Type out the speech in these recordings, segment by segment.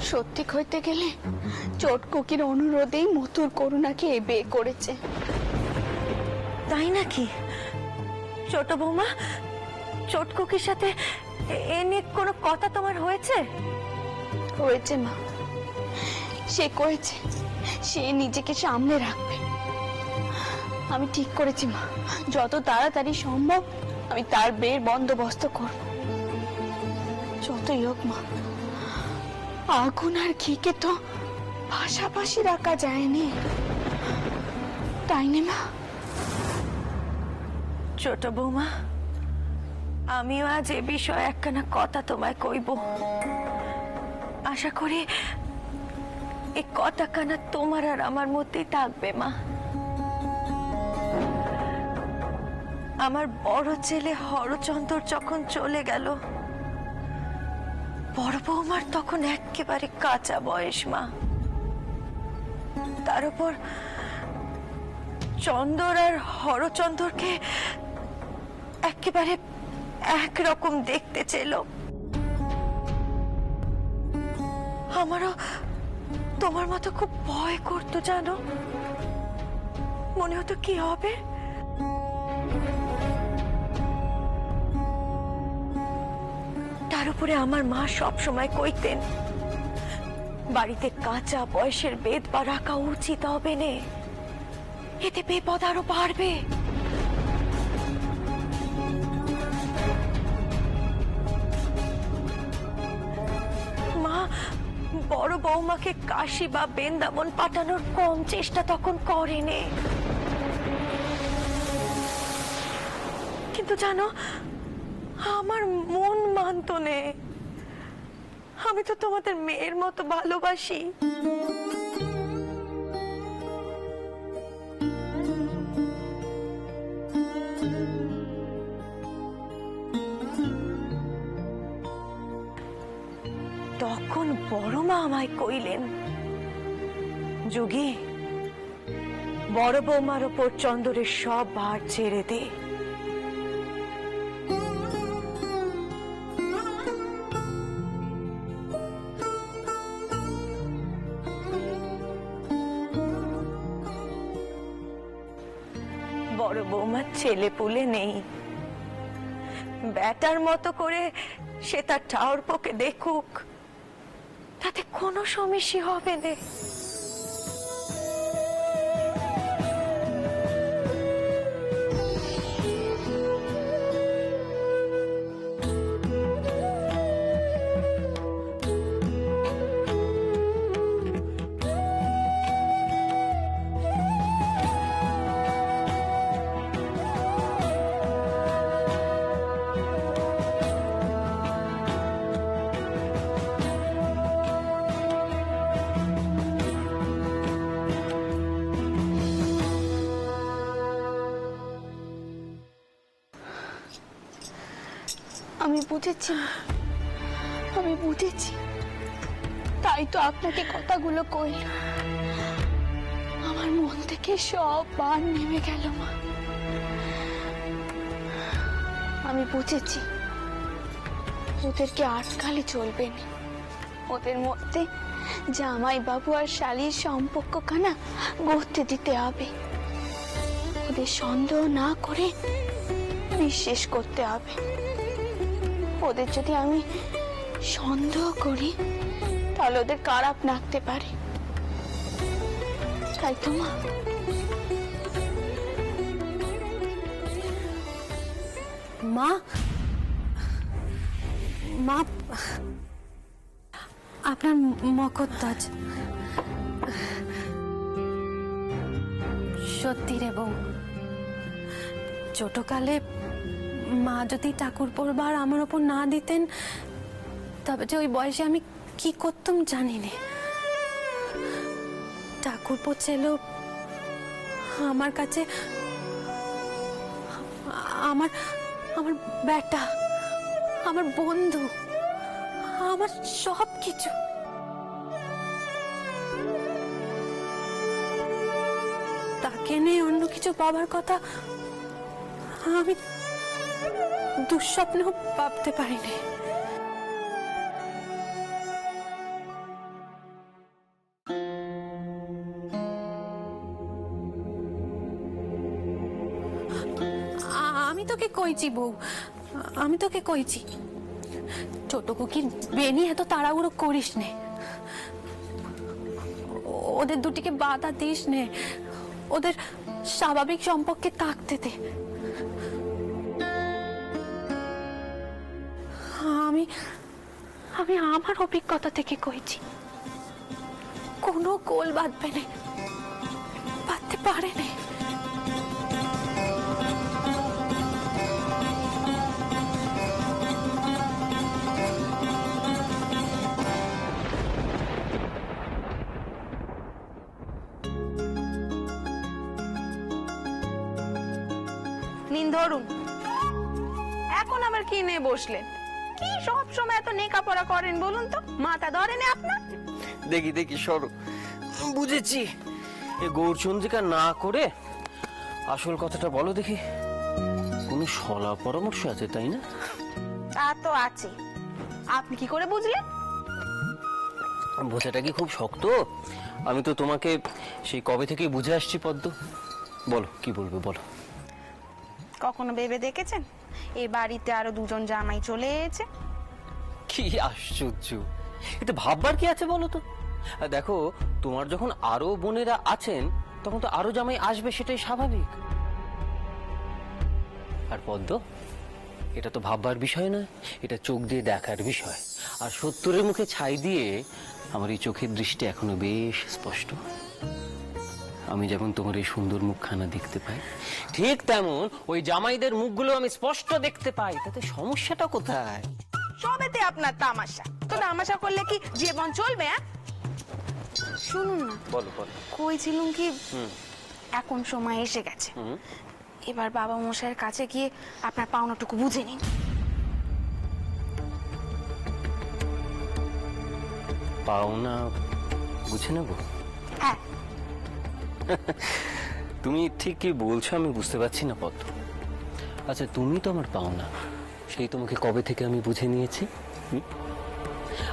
সত্যি কইতে গেলে চটকুকির অনুরোধেই মতুর করুণাকে এ বিয়ে করেছে। তাই নাকি? ছোট বৌমা, চটকুকির সাথে এ নিয়ে কোনো কথা তোমার হয়েছে? হয়েছে মা, সে কয়েছে সে নিজেকে সামলে রাখবে। আমি ঠিক করেছি মা, যত তাড়াতাড়ি সম্ভব আমি তার বিয়ের বন্দোবস্ত করব। যতই হোক মা, আগুন আর ঘিকে তো পাশাপাশি রাখা যায়নি, তাই না মা? ছোট বৌমা, আমিও আজ এ বিষয়ে একখানা কথা তোমায় কইব। আশা করি এই কথাখানা তোমার আর আমার মধ্যেই থাকবে মা। আমার বড় ছেলে হরচন্দ্র যখন চলে গেল, বড় বৌমার তখন একেবারে কাঁচা বয়স মা। তার উপর চন্দর আর হরচন্দ্রকে একেবারে একরকম দেখতে ছিল। আমারও তোমার মতো খুব ভয় করতো জানো, মনে হতো কি হবে। তার উপরে আমার মা সব সময় কইতেন, বাড়িতে কাঁচা বয়সের বেদ বা রাখা উচিত হবে না, এতে বিপদ আরো বাড়বে। মা বড় বৌমাকে কাশি বা বৃন্দাবন পাঠানোর কম চেষ্টা তখন করেনি, কিন্তু জানো আমার মন মানতো নে। আমি তো তোমাদের মেয়ের মতো ভালোবাসি। তখন বড় মা আমায় কইলেন, যোগী বড় বৌমার ওপর চন্দরের সব ভার ছেড়ে দে। বড় বৌমার ছেলে পুলে নেই, ব্যাটার মতো করে সে তার ঠাউর পোকে দেখুক, তাতে কোনো সমস্যা হবে না। আমি বুঝেছি মা, আমি বুঝেছি, তাই তো আপনাকে কথাগুলো কইল। আমার মন থেকে সব বার নেমে গেল মা। আমি বুঝেছি ওদেরকে আটকালে চলবে না, ওদের মধ্যে জামাই বাবু আর শালির সম্পর্কখানা গড়তে দিতে হবে। ওদের সন্দেহ না করে বিশ্বাস করতে হবে। ওদের যদি আমি সন্দেহ করি তাহলে ওদের খারাপ লাগতে পারে, তাই তো মা? মা মা আপনার মকদ্দাজ সত্যি রে বউ। ছোটকালে মা যদি ঠাকুর পড়বার আমার ওপর না দিতেন, তবে যে ওই বয়সে আমি কি করতাম জানি না। ঠাকুর পড়ছিল আমার কাছে আমার আমার বেটা, আমার বন্ধু, আমার সব কিছু। তাকে নিয়ে অন্য কিছু পাবার কথা আমি দুঃস্বপ্নেও ভাবতে পারিনি। আমি তোকে কইছি বউ, আমি তোকে কইছি ছোট কুকির বিয়ে নিয়ে এত তাড়াহুড়ো করিস নে, ওদের দুটিকে বাধা দিস নে, ওদের স্বাভাবিক সম্পর্কে থাকতে দে। আমি আমি আমার অভিজ্ঞতা থেকে কইছি কোনো গোল বাঁধবে না, বাঁধতে পারে না। নিন ধরুন। এখন আবার কি নিয়ে বসলেন? কি সব সময় এত নেকাপড়া করেন বলুন তো? মাথা ধরেন আপনার? দেখি দেখি সরো, বুঝেছি। এই গৌরচন্দ্রিকা না করে আসল কথাটা বলো দেখি। কোনো সলা পরামর্শ আছে তাই না? তা তো আছে। আপনি কি করে বুঝলেন? বোঝাটা কি খুব শক্ত? আমি তো তোমাকে সেই কবে থেকেই বুঝে আসছি পদ্ম। বলো কি বলবে বলো। কখনো ভেবে দেখেছেন এই বাড়িতে আরো দুজন জামাই চলে এসেছে? কি আশ্চর্য, এতে ভাববার কি আছে বলো তো? আর দেখো, তোমার যখন আরো বোনেরা আছেন তখন তো আরো জামাই আসবে, সেটাই স্বাভাবিক। আর পদ্ম, এটা তো ভাববার বিষয় না, এটা চোখ দিয়ে দেখার বিষয়। আর সত্তরের মুখে ছাই দিয়ে আমার এই চোখের দৃষ্টি এখনো বেশ স্পষ্ট। আমি যেমন তোমার এই সুন্দর মুখখানা দেখতে পাই, ঠিক তেমন ওই জামাইদের মুখগুলো আমি স্পষ্ট দেখতে পাই। তাতে সমস্যাটা কোথায়? সবেতে আপনার তামাশা। তো তামাশা করলে কি জীবন চলবে? শুনুন না, বলো বলো। কইছিলুম কি, এখন সময় এসে গেছে, এবার বাবা মশাইয়ের কাছে গিয়ে আপনার পাওনাটুকু বুঝে নিন। পাওনা বুঝে নেবো? হ্যাঁ। তুমি ঠিক কি বলছো আমি বুঝতে পারছি না পদ্ম। আচ্ছা, তুমি তো আমার পাওনা, সেই তোমাকে কবে থেকে আমি বুঝে নিয়েছি।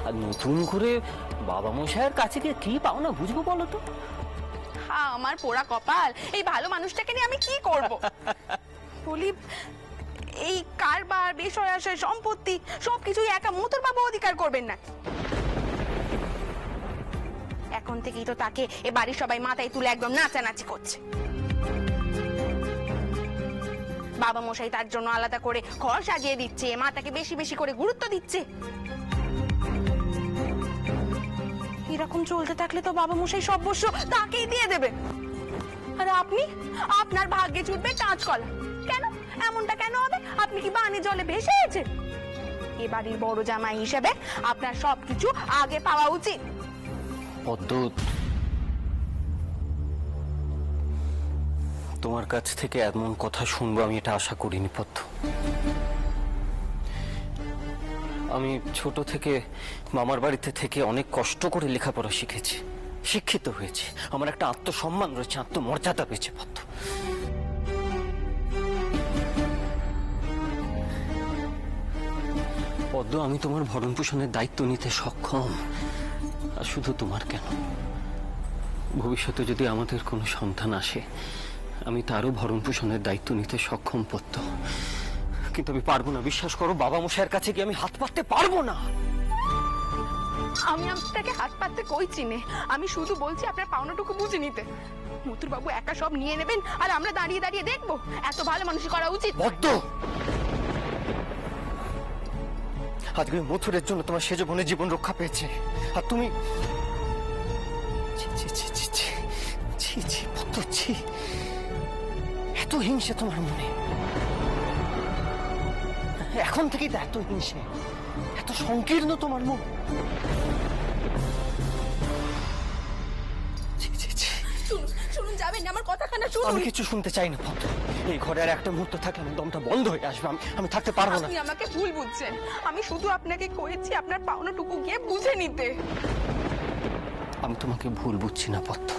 আর নতুন করে বাবা মশাইয়ের কাছে গিয়ে কি পাওনা বুঝবো বলো তো? হ্যাঁ, আমার পোড়া কপাল, এই ভালো মানুষটাকে নিয়ে আমি কি করব? বলি, এই কারবার, বিষয় আশয়, সম্পত্তি সবকিছুই একা মতুর বাবু অধিকার করবেন না? এখন থেকেই তো তাকে এ বাড়ির সবাই মাথায় তুলে একদম নাচানাচি করছে। বাবা মশাই তার জন্য আলাদা করে ঘর সাজিয়ে দিচ্ছে, মা তাকে বেশি বেশি করে গুরুত্ব দিচ্ছে। এরকম চলতে থাকলে তো বাবা মশাই সব বস্য তাকেই দিয়ে দেবে। আর আপনি, আপনার ভাগ্যে জুটবে কাঁচকলা। কেন এমনটা কেন হবে? আপনি কি বানে জলে ভেসে আছেন? এ বাড়ির বড় জামাই হিসেবে আপনার সবকিছু আগে পাওয়া উচিত। পদ্ম, তোমার কাছ থেকে এমন কথা শুনবো আমি এটা আশা করিনি পদ্ম। আমি ছোট থেকে মামার বাড়িতে থেকে অনেক কষ্ট করে লেখাপড়া শিখেছি, শিক্ষিত হয়েছি। আমার একটা আত্মসম্মান রয়েছে, আত্মমর্যাদা পেয়েছে পদ্ম। পদ্ম, আমি তোমার ভরণ পোষণের দায়িত্ব নিতে সক্ষম। আর শুধু তোমার কেন, ভবিষ্যতে যদি আমাদের কোনো সন্তান আসে, আমি তারও ভরণ পোষণের দায়িত্ব নিতে সক্ষম পদ্ম। কিন্তু আমি পারবো না, বিশ্বাস করো, বাবা মশাইয়ের কাছে গিয়ে আমি হাত পাততে পারবো না। আমি আপনাকে হাত পাততে কইছি নে, আমি শুধু বলছি আপনার পাওনাটুকু বুঝে নিতে। মতুর বাবু একা সব নিয়ে নেবেন আর আমরা দাঁড়িয়ে দাঁড়িয়ে দেখবো? এত ভালো মানুষই করা উচিত। পদ্ম, আজকে মথুরের জন্য তোমার সেজ বোনের জীবন রক্ষা পেয়েছে, আর তুমি ছি ছি ছি ছি ছি ছি ছি পদ্ম, ছি। এত হিংসে তোমার মনে এখন থেকেই তো? এত হিংসে, এত সংকীর্ণ তোমার মুখ। ছি ছি ছি। শুনুন, যাবেন না, আমার কথাখানা শুনুন। আমি কিছু শুনতে চাই না পদ্ম। এই ঘরে আর একটা মুহূর্ত থাকলে আমার দমটা বন্ধ হয়ে আসবে। আমি থাকতে পারবো না। আপনি আমাকে ভুল বুঝছেন। আমি শুধু আপনাকে কইছি আপনার পাওনাটুকু গিয়ে বুঝে নিতে। আমি তোমাকে ভুল বুঝছি না পদ্ম,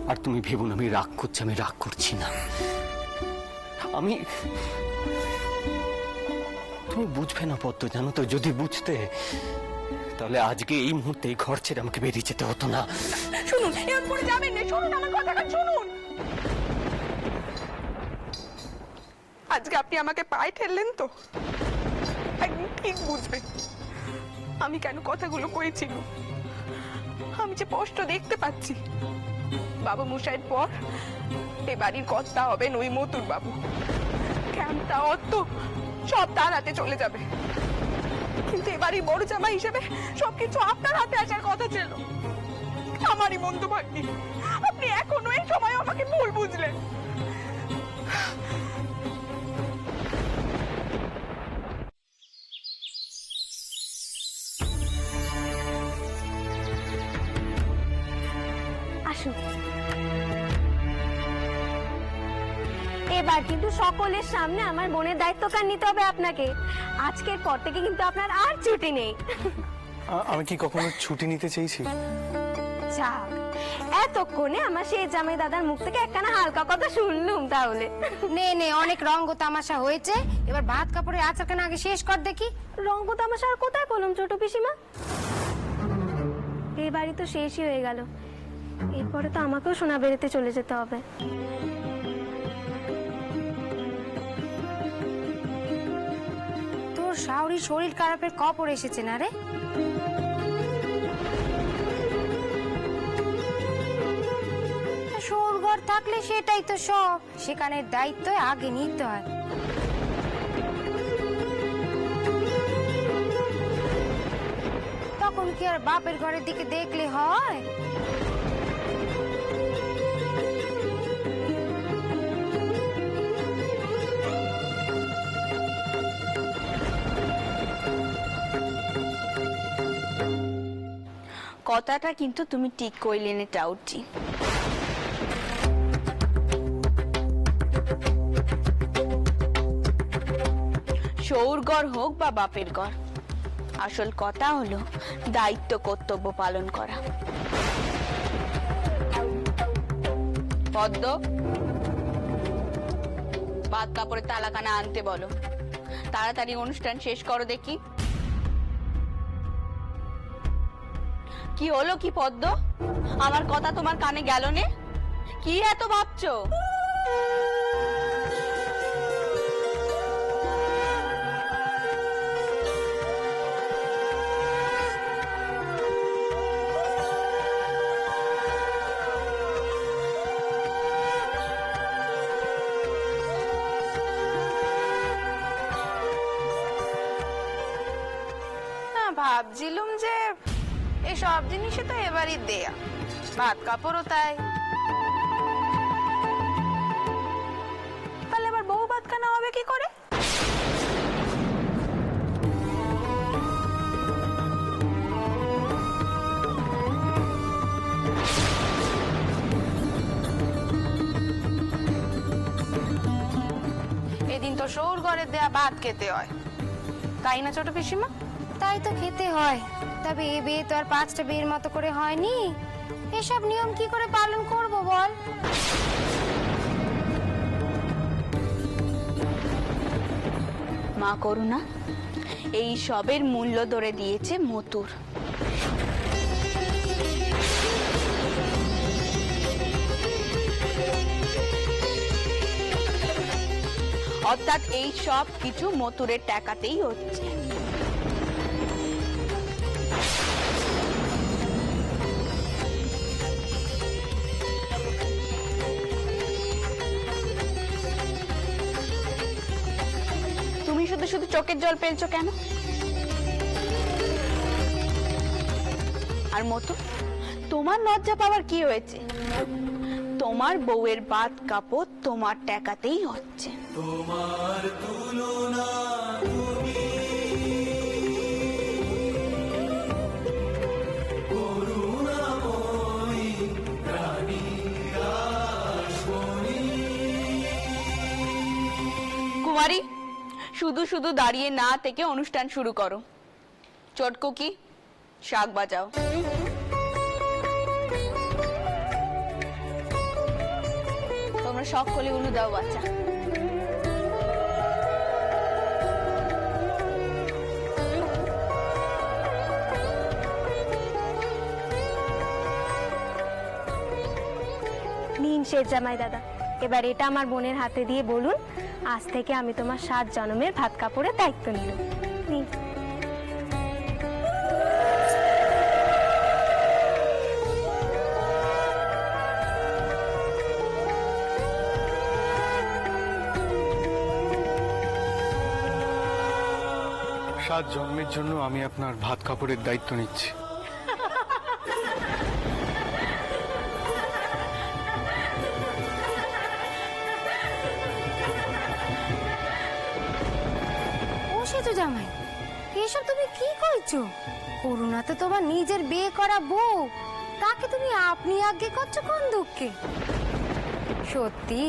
আর তুমি ভেবো না আমি রাগ করছি। আমি রাগ করছি না। আমি, তুমি বুঝবে না পদ্ম, জানো তো, যদি বুঝতে তাহলে আজকে এই মুহূর্তে এই ঘর ছেড়ে আমাকে বেরিয়ে যেতে হতো না। শুনুন, এমন করে যাবেন না। শুনুন আমার কথাটা, শুনুন। আজকে আপনি আমাকে পায়ে ঠেললেন তো একদিন ঠিক বুঝবেন আমি কেন কথাগুলো কইছিল। আমি যে স্পষ্ট দেখতে পাচ্ছি বাবু মশাইয়ের পর এ বাড়ির কর্তা হবেন ওই মতুর বাবু। ক্যাম্পটা অত সব তার হাতে চলে যাবে, কিন্তু এ বাড়ির বড় জামাই হিসেবে সবকিছু আপনার হাতে আসার কথা ছিল। আমারই মন্দ ভাগ্যি আপনি এখনো এই সময় আমাকে ভুল বুঝলেন। আসুন। এবার কিন্তু সকলের সামনে আমার বোনের দায়িত্বটা নিতে হবে আপনাকে। আজকের পর থেকে কিন্তু আপনার আর ছুটি নেই। আমি কি কখনো ছুটি নিতে চেয়েছি? যাক, এতক্ষণে আমার সেই জামাই দাদার মুখ থেকে একখানা হালকা কথা শুনলুম। তাহলে নে নে, অনেক রঙ্গ তামাশা হয়েছে, এবার ভাত কাপড়ের আচারখানা আগে শেষ কর দেখি। রঙ্গ তামাশা আর কোথায় করলাম ছোট পিসিমা? এই বাড়ি তো শেষই হয়ে গেল, এরপরে তো আমাকেও সোনা বেরোতে চলে যেতে হবে। তোর শাওরির শরীর খারাপের খবর এসেছে না রে? সৌরঘর থাকলে সেটাই তো সব, সেখানে দায়িত্ব আগে নিতে হয়। তখন কি আর বাপের ঘরের দিকে দেখলে হয়? কথাটা কিন্তু তুমি ঠিক কইলে নে টাউটি। শৌর ঘর হোক বা বাপের ঘর, আসল কথা হলো দায়িত্ব কর্তব্য পালন করা। পদ্ম, ভাত কাপড়ের তালাখানা আনতে বলো, তাড়াতাড়ি অনুষ্ঠান শেষ করো দেখি। কি হলো কি পদ্ম, আমার কথা তোমার কানে গেল নে? কি এত ভাবছো? ভাবছিলাম যে এই সব জিনিসই তো এবারই দেয়া, ভাত কাপড়ও তাই। তাহলে এবার বউ ভাত খানা হবে কি করে? এদিন তো সৌর ঘরে দেয়া ভাত খেতে হয়, তাই না ছোট পিসিমা? তাই তো খেতে হয়, তবে এ বিয়ে তো আর 5টা বিয়ের মতো করে হয়নি। এসব নিয়ম কি করে পালন করব বল? মা করুণা এই সবের মূল্য ধরে দিয়েছে মতুর। অর্থাৎ এই সব কিছু মতুরের টাকাতেই হচ্ছে। তুমি শুধু শুধু চোখের জল ফেলছো কেন? আর মতো তোমার লজ্জা পাওয়ার কি হয়েছে? তোমার বউয়ের ভাত কাপড় তোমার টাকাতেই হচ্ছে। তোমার তুলনা কুমারী, শুধু শুধু দাঁড়িয়ে না থেকে অনুষ্ঠান শুরু করো। চটকু কি শাক বাজাও। তোমরা সকলে উলু দাও বাচ্চা। নিন শেষ জামাই দাদা, এবার এটা আমার বোনের হাতে দিয়ে বলুন আজ থেকে আমি তোমার 7 জন্মের ভাত কাপড়ের দায়িত্ব নিলাম। নিন। সাত জন্মের জন্য আমি আপনার ভাত কাপড়ের দায়িত্ব নিচ্ছি। ও সেতু জামাই, এসব তুমি কি করছো? করুণা তো তোমার নিজের বিয়ে করা বউ, তাকে তুমি আপনি আগে করছো কোন দুঃখে? সত্যি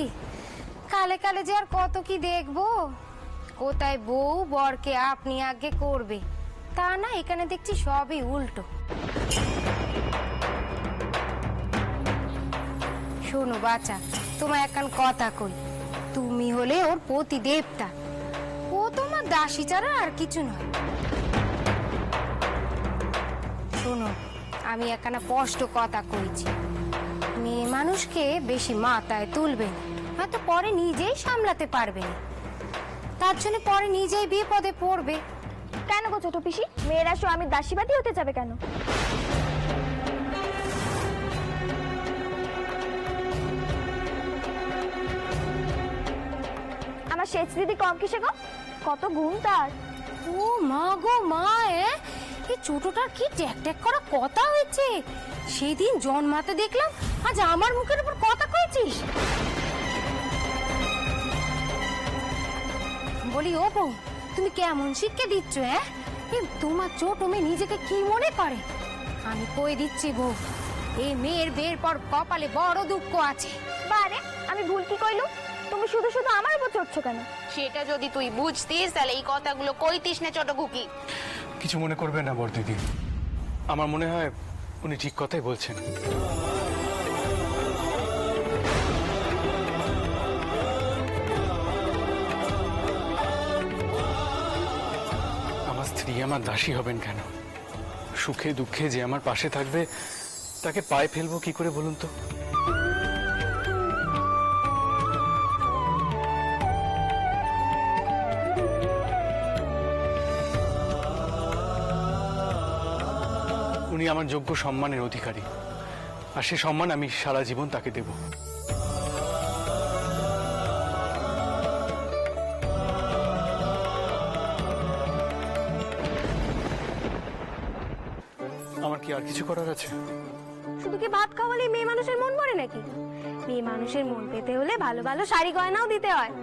কালে কালে যে আর কত কি দেখবো। কোথায় বউ বরকে আপনি আগে করবে, তা না এখানে দেখছি সবই উল্টো। শোনো বাচ্চা, তোমার একখান কথা কই, তুমি হলে ওর পতি দেবতা, ও তোমার দাসী ছাড়া আর কিছু নয়। শোনো, আমি একখানা স্পষ্ট কথা কইছি, মেয়ে মানুষকে বেশি মাথায় তুলবে না, হয়তো পরে নিজেই সামলাতে পারবে না, তার জন্য পরে নিজেই বিপদে পড়বে। কেন গো ছোট পিসি, মেয়েরা স্বামীর দাসীবাদী হতে যাবে কেন? আমার শেষ দিদি কম কিসে গো, কত গুণ তার। ও মা গো মা, এই ছোটটার কি ট্যাক ট্যাক করা কথা হয়েছে। সেদিন জন্মাতে দেখলাম, আজ আমার মুখের উপর কথা কইছিস। বলি ও বউ, তুমি কেমন শিক্ষা দিচ্ছ? তোমার ছোট মেয়ে নিজেকে কি মনে করে? আমি কই দিচ্ছি বউ, এই মেয়ের বিয়ের পর কপালে বড় দুঃখ আছে। বারে, আমি ভুল কি কইলু? তুমি শুধু শুধু আমার উপর চড়ছো কেন? সেটা যদি তুই বুঝতিস তাহলে এই কথাগুলো কইতিস না ছোট খুকি। কিছু মনে করবেন না বড়দিদি, আমার মনে হয় উনি ঠিক কথাই বলছেন। আমার স্ত্রী আমার দাসী হবেন কেন? সুখে দুঃখে যে আমার পাশে থাকবে তাকে পায়ে ফেলবো কি করে বলুন তো? উনি আমার যোগ্য সম্মানের অধিকারী, আর সে সম্মান আমি সারা জীবন তাকে দেব। আমার কি আর কিছু করার আছে? শুধু কি ভাত খাওয়ালে মেয়ে মানুষের মন ভরে নাকি? মেয়ে মানুষের মন পেতে হলে ভালো ভালো শাড়ি গয়নাও দিতে হয়।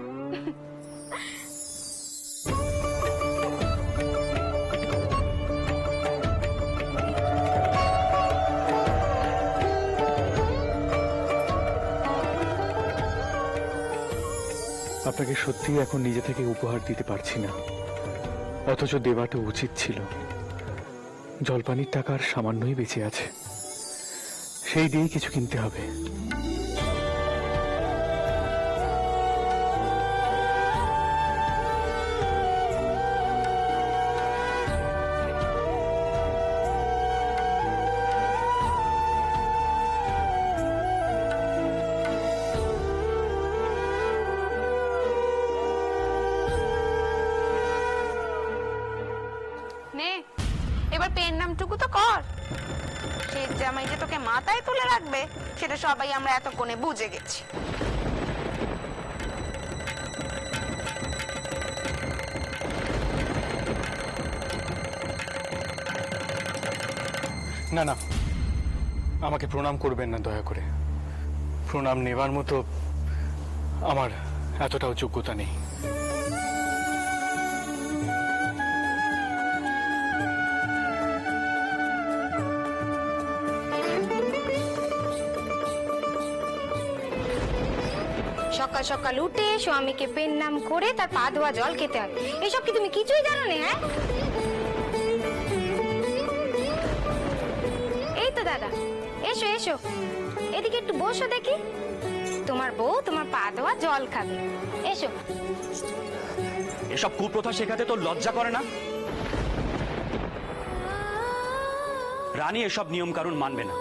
আপনাকে সত্যি এখন নিজে থেকে উপহার দিতে পারছি না, অথচ দেওয়াটা উচিত ছিল। জলপানির টাকার সামান্যই বেঁচে আছে, সেই দিয়েই কিছু কিনতে হবে। নে, এবার পেন নামটুকু তো কর। সে জামাই যে তোকে মাথায় তুলে রাখবে সেটা সবাই আমরা এতক্ষণে বুঝে গেছি। না না, আমাকে প্রণাম করবেন না দয়া করে। প্রণাম নেবার মতো আমার এতটাও যোগ্যতা নেই। সকাল সকাল উঠে স্বামীকে পেন নাম করে তার পা ধোয়া জল খেতে হয়, এসব কি তুমি কিছুই জানো না? এই তো দাদা, এসো এসো, এদিকে একটু বসো দেখি। তোমার বউ তোমার পা ধোয়া জল খাবে, এসো। এসব কুপ্রথা শেখাতে তোর লজ্জা করে না? রানী এসব নিয়ম কানুন মানবে না।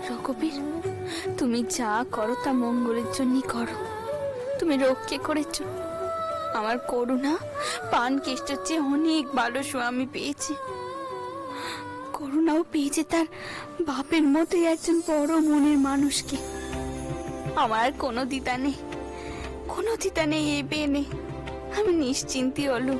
রঘুবীর, তুমি যা করো তা মঙ্গলের জন্যই করো। তুমি রক্ষে করেছ। আমার করুণা পান কেষ্টর চেয়ে অনেক ভালো স্বামী পেয়েছে। করুণাও পেয়েছে তার বাপের মতোই একজন বড় মনের মানুষকে। আমার কোনো দ্বিধা নেই, কোনো দ্বিধা নেই, এই বিয়ে নেই। আমি নিশ্চিন্তি হলো।